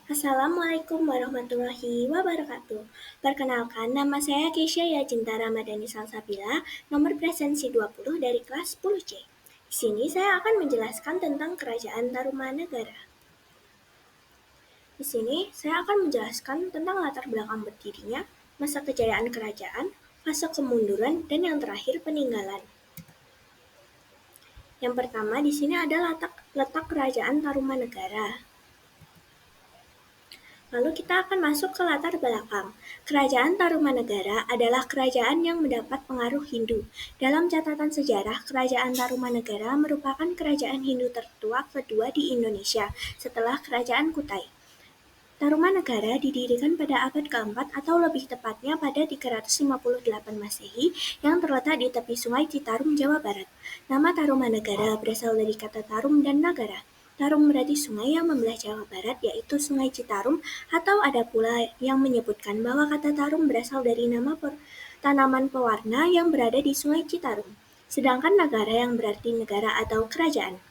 Assalamualaikum warahmatullahi wabarakatuh. Perkenalkan, nama saya Keisha Yacinta Ramadhani Salsabila, nomor presensi 20 dari kelas 10C. Di sini saya akan menjelaskan tentang Kerajaan Tarumanegara. Di sini saya akan menjelaskan tentang latar belakang berdirinya, masa kejayaan kerajaan, fase kemunduran, dan yang terakhir peninggalan. Yang pertama di sini ada letak Kerajaan Tarumanegara. Lalu kita akan masuk ke latar belakang. Kerajaan Tarumanegara adalah kerajaan yang mendapat pengaruh Hindu. Dalam catatan sejarah, Kerajaan Tarumanegara merupakan kerajaan Hindu tertua kedua di Indonesia setelah Kerajaan Kutai. Tarumanegara didirikan pada abad keempat atau lebih tepatnya pada 358 Masehi yang terletak di tepi Sungai Citarum, Jawa Barat. Nama Tarumanegara berasal dari kata tarum dan nagara. Tarum berarti sungai yang membelah Jawa Barat, yaitu Sungai Citarum, atau ada pula yang menyebutkan bahwa kata tarum berasal dari nama tanaman pewarna yang berada di Sungai Citarum. Sedangkan nagara yang berarti negara atau kerajaan.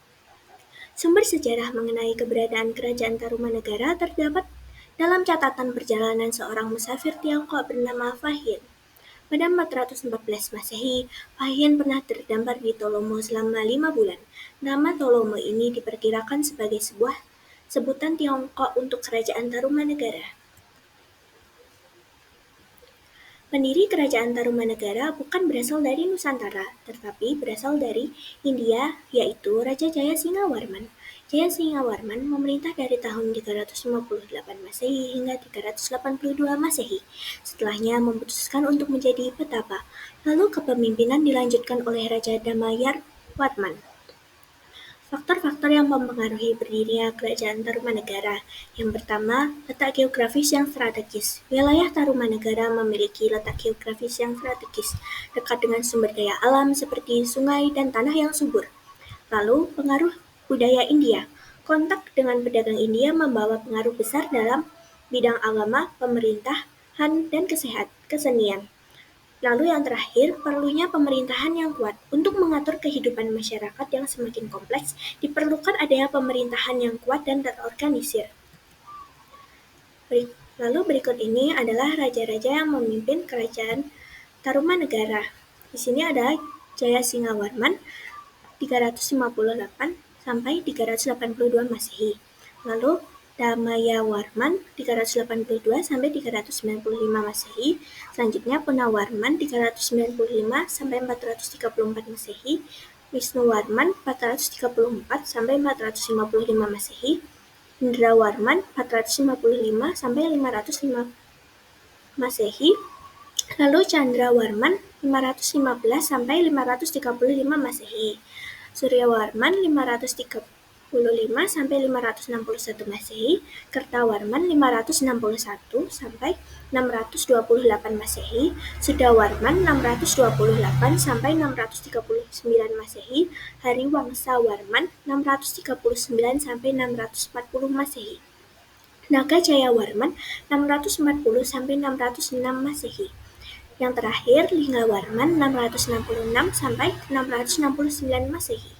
Sumber sejarah mengenai keberadaan Kerajaan Tarumanegara terdapat dalam catatan perjalanan seorang musafir Tiongkok bernama Fahin. Pada 414 Masehi, Fahin pernah terdampar di Tolomo selama 5 bulan. Nama Tolomo ini diperkirakan sebagai sebuah sebutan Tiongkok untuk Kerajaan Tarumanegara. Pendiri Kerajaan Tarumanegara bukan berasal dari Nusantara, tetapi berasal dari India, yaitu Raja Jayasingawarman. Jayasingawarman memerintah dari tahun 358 Masehi hingga 382 Masehi. Setelahnya memutuskan untuk menjadi petapa. Lalu kepemimpinan dilanjutkan oleh Raja Damayarwarman. Faktor-faktor yang mempengaruhi berdirinya Kerajaan Tarumanegara. Yang pertama, letak geografis yang strategis. Wilayah Tarumanegara memiliki letak geografis yang strategis, dekat dengan sumber daya alam seperti sungai dan tanah yang subur. Lalu, pengaruh budaya India. Kontak dengan pedagang India membawa pengaruh besar dalam bidang agama, pemerintahan, dan kesenian. Lalu yang terakhir, perlunya pemerintahan yang kuat. Untuk mengatur kehidupan masyarakat yang semakin kompleks, diperlukan adanya pemerintahan yang kuat dan terorganisir. Lalu berikut ini adalah raja-raja yang memimpin Kerajaan Tarumanegara. Di sini ada Jayasingawarman 358 sampai 382 Masehi. Lalu Damayawarman 382 sampai 395 Masehi. Selanjutnya Punawarman 395 sampai 434 Masehi. Wisnuwarman 434 sampai 455 Masehi. Indrawarman 455 sampai 505 Masehi. Lalu Candrawarman 515 sampai 535 Masehi. Suryawarman 535 sampai 561 Masehi, Kertawarman 561 sampai 628 Masehi, Sudawarman 628 sampai 639 Masehi, Hariwangsawarman 639 sampai 640 Masehi. Naga Jayawarman 640 sampai 606 Masehi. Yang terakhir, Linggawarman 666 sampai 669 Masehi.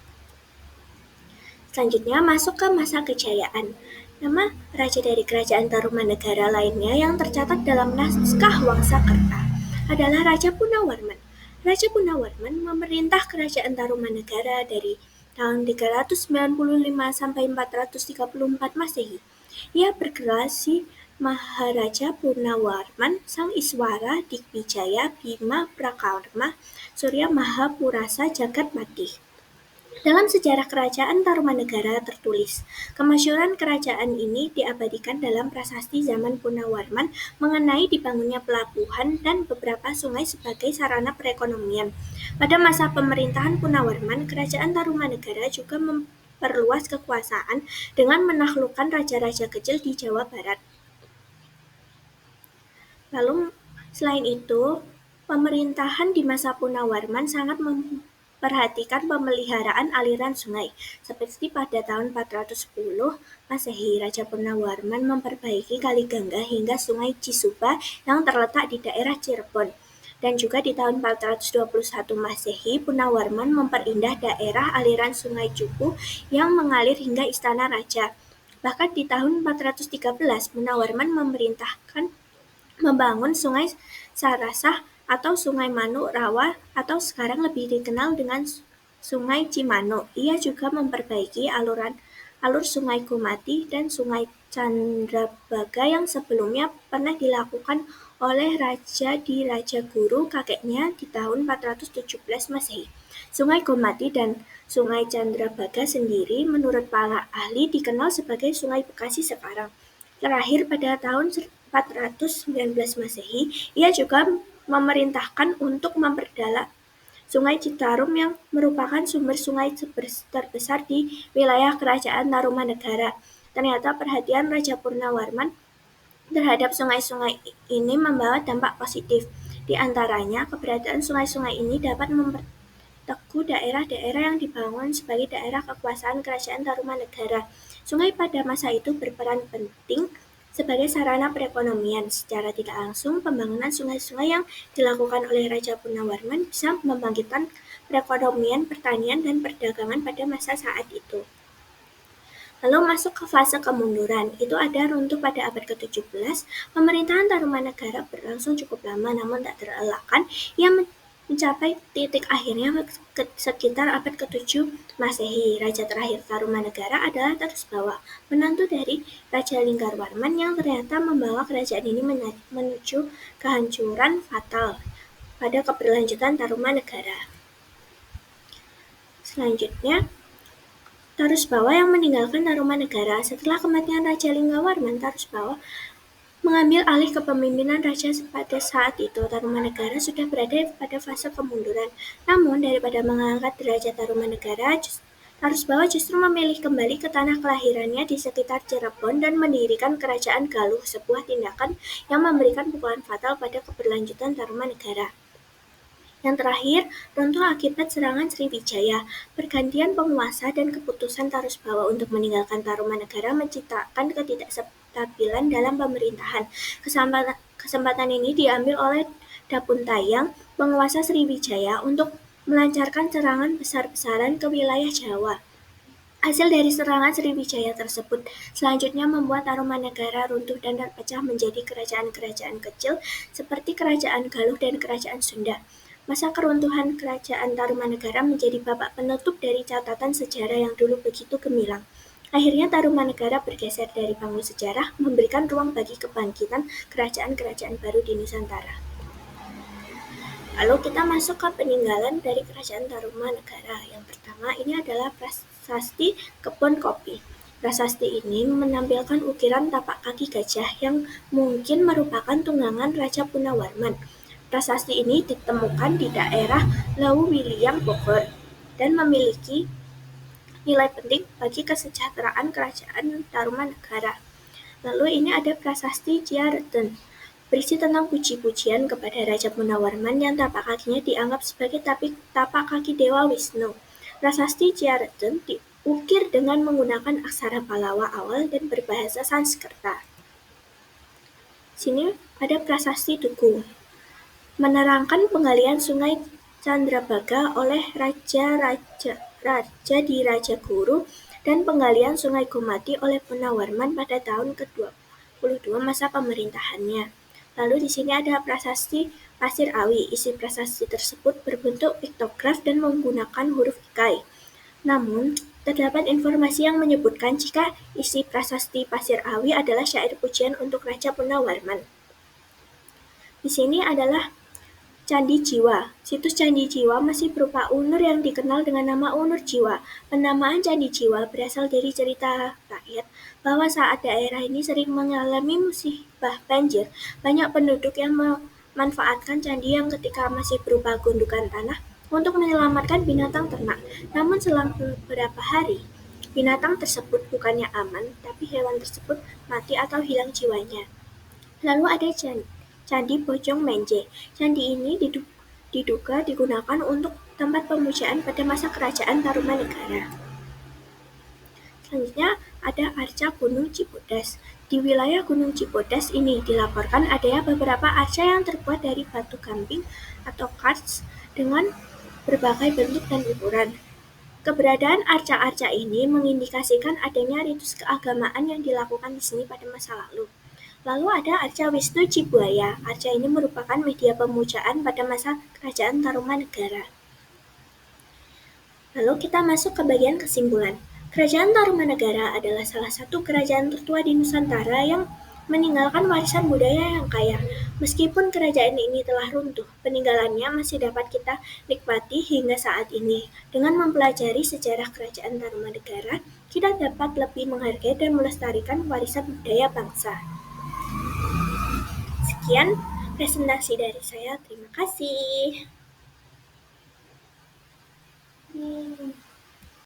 Selanjutnya masuk ke masa kejayaan. Nama raja dari Kerajaan Tarumanegara lainnya yang tercatat dalam naskah Wangsakerta adalah Raja Punawarman. Raja Punawarman memerintah Kerajaan Tarumanegara dari tahun 395 sampai 434 Masehi. Ia bergerasi Maharaja Punawarman, Sang Iswara Digwijaya Bima Prakarma Surya Mahapurasa Jagat Matih. Dalam sejarah Kerajaan Tarumanegara tertulis, kemasyhuran kerajaan ini diabadikan dalam prasasti zaman Punawarman mengenai dibangunnya pelabuhan dan beberapa sungai sebagai sarana perekonomian. Pada masa pemerintahan Punawarman, Kerajaan Tarumanegara juga memperluas kekuasaan dengan menaklukkan raja-raja kecil di Jawa Barat. Lalu, selain itu, pemerintahan di masa Punawarman sangat memperhatikan pemeliharaan aliran sungai. Seperti pada tahun 410 Masehi, Raja Punawarman memperbaiki Kali Gangga hingga Sungai Cisuba yang terletak di daerah Cirebon. Dan juga di tahun 421 Masehi, Punawarman memperindah daerah aliran Sungai Cupu yang mengalir hingga Istana Raja. Bahkan di tahun 413, Munawarman memerintahkan membangun Sungai Sarasah atau Sungai Manuk Rawa atau sekarang lebih dikenal dengan Sungai Cimanuk. Ia juga memperbaiki alur Sungai Gumati dan Sungai Candrabaga yang sebelumnya pernah dilakukan oleh Raja di Rajaguru kakeknya di tahun 417 Masehi. Sungai Gumati dan Sungai Candrabaga sendiri menurut para ahli dikenal sebagai Sungai Bekasi sekarang. Terakhir pada tahun 419 Masehi, ia juga memerintahkan untuk memperdalam Sungai Citarum yang merupakan sumber sungai terbesar di wilayah Kerajaan Tarumanegara. Ternyata perhatian Raja Purnawarman terhadap sungai-sungai ini membawa dampak positif. Di antaranya, keberadaan sungai-sungai ini dapat memperteguh daerah-daerah yang dibangun sebagai daerah kekuasaan Kerajaan Tarumanegara. Sungai pada masa itu berperan penting sebagai sarana perekonomian. Secara tidak langsung, pembangunan sungai-sungai yang dilakukan oleh Raja Purnawarman bisa membangkitkan perekonomian, pertanian, dan perdagangan pada masa saat itu. Lalu masuk ke fase kemunduran, itu ada runtuh pada abad ke-17, pemerintahan Tarumanegara berlangsung cukup lama namun tak terelakkan, ia mencapai titik akhirnya sekitar abad ke-7 Masehi. Raja terakhir Tarumanegara adalah Tarusbawa, menantu dari Raja Linggarwarman yang ternyata membawa kerajaan ini menuju kehancuran fatal pada keberlanjutan Tarumanegara. Selanjutnya, Tarusbawa yang meninggalkan Tarumanegara. Setelah kematian Raja Linggarwarman, Tarusbawa mengambil alih kepemimpinan raja pada saat itu. Tarumanegara sudah berada pada fase kemunduran. Namun, daripada mengangkat derajat Tarumanegara, Tarusbawa justru memilih kembali ke tanah kelahirannya di sekitar Cirebon dan mendirikan Kerajaan Galuh, sebuah tindakan yang memberikan pukulan fatal pada keberlanjutan Tarumanegara. Yang terakhir, runtuh akibat serangan Sriwijaya. Pergantian penguasa dan keputusan Tarusbawa untuk meninggalkan Tarumanegara menciptakan ketidakstabilan dalam pemerintahan. Kesempatan ini diambil oleh Dapuntayang, penguasa Sriwijaya, untuk melancarkan serangan besar-besaran ke wilayah Jawa. Hasil dari serangan Sriwijaya tersebut selanjutnya membuat Tarumanegara runtuh dan terpecah menjadi kerajaan-kerajaan kecil seperti Kerajaan Galuh dan Kerajaan Sunda. Masa keruntuhan Kerajaan Tarumanegara menjadi babak penutup dari catatan sejarah yang dulu begitu gemilang. Akhirnya Tarumanegara bergeser dari panggung sejarah, memberikan ruang bagi kebangkitan kerajaan-kerajaan baru di Nusantara. Lalu kita masuk ke peninggalan dari Kerajaan Tarumanegara. Yang pertama ini adalah prasasti Kebon Kopi. Prasasti ini menampilkan ukiran tapak kaki gajah yang mungkin merupakan tunggangan Raja Punawarman. Prasasti ini ditemukan di daerah Leuwiliang, Bogor, dan memiliki nilai penting bagi kesejahteraan Kerajaan Tarumanegara. Lalu ini ada prasasti Ciareten, berisi tentang puji-pujian kepada Raja Punawarman yang tapak kakinya dianggap sebagai tapak kaki Dewa Wisnu. Prasasti Ciareten diukir dengan menggunakan aksara Pallawa awal dan berbahasa Sanskerta. Sini ada prasasti Tugu, menerangkan penggalian Sungai Candrabaga oleh Raja di Rajaguru dan penggalian Sungai Gumati oleh Punawarman pada tahun ke-22 masa pemerintahannya. Lalu di sini ada prasasti Pasir Awi. Isi prasasti tersebut berbentuk piktograf dan menggunakan huruf Ikai. Namun, terdapat informasi yang menyebutkan jika isi prasasti Pasir Awi adalah syair pujian untuk Raja Punawarman. Di sini adalah Candi Jiwa. Situs Candi Jiwa masih berupa unur yang dikenal dengan nama Unur Jiwa. Penamaan Candi Jiwa berasal dari cerita rakyat bahwa saat daerah ini sering mengalami musibah banjir, banyak penduduk yang memanfaatkan candi yang ketika masih berupa gundukan tanah untuk menyelamatkan binatang ternak. Namun selang beberapa hari, binatang tersebut bukannya aman, tapi hewan tersebut mati atau hilang jiwanya. Lalu ada Candi Bojong Menje. Candi ini diduga digunakan untuk tempat pemujaan pada masa Kerajaan Tarumanegara. Selanjutnya ada arca Gunung Cibodas. Di wilayah Gunung Cibodas ini dilaporkan adanya beberapa arca yang terbuat dari batu gamping atau karst dengan berbagai bentuk dan ukuran. Keberadaan arca-arca ini mengindikasikan adanya ritus keagamaan yang dilakukan di sini pada masa lalu. Lalu ada arca Wisnu Cibuaya. Arca ini merupakan media pemujaan pada masa Kerajaan Tarumanegara. Lalu kita masuk ke bagian kesimpulan. Kerajaan Tarumanegara adalah salah satu kerajaan tertua di Nusantara yang meninggalkan warisan budaya yang kaya. Meskipun kerajaan ini telah runtuh, peninggalannya masih dapat kita nikmati hingga saat ini. Dengan mempelajari sejarah kerajaan Tarumanegara, kita dapat lebih menghargai dan melestarikan warisan budaya bangsa. Sekian presentasi dari saya. Terima kasih.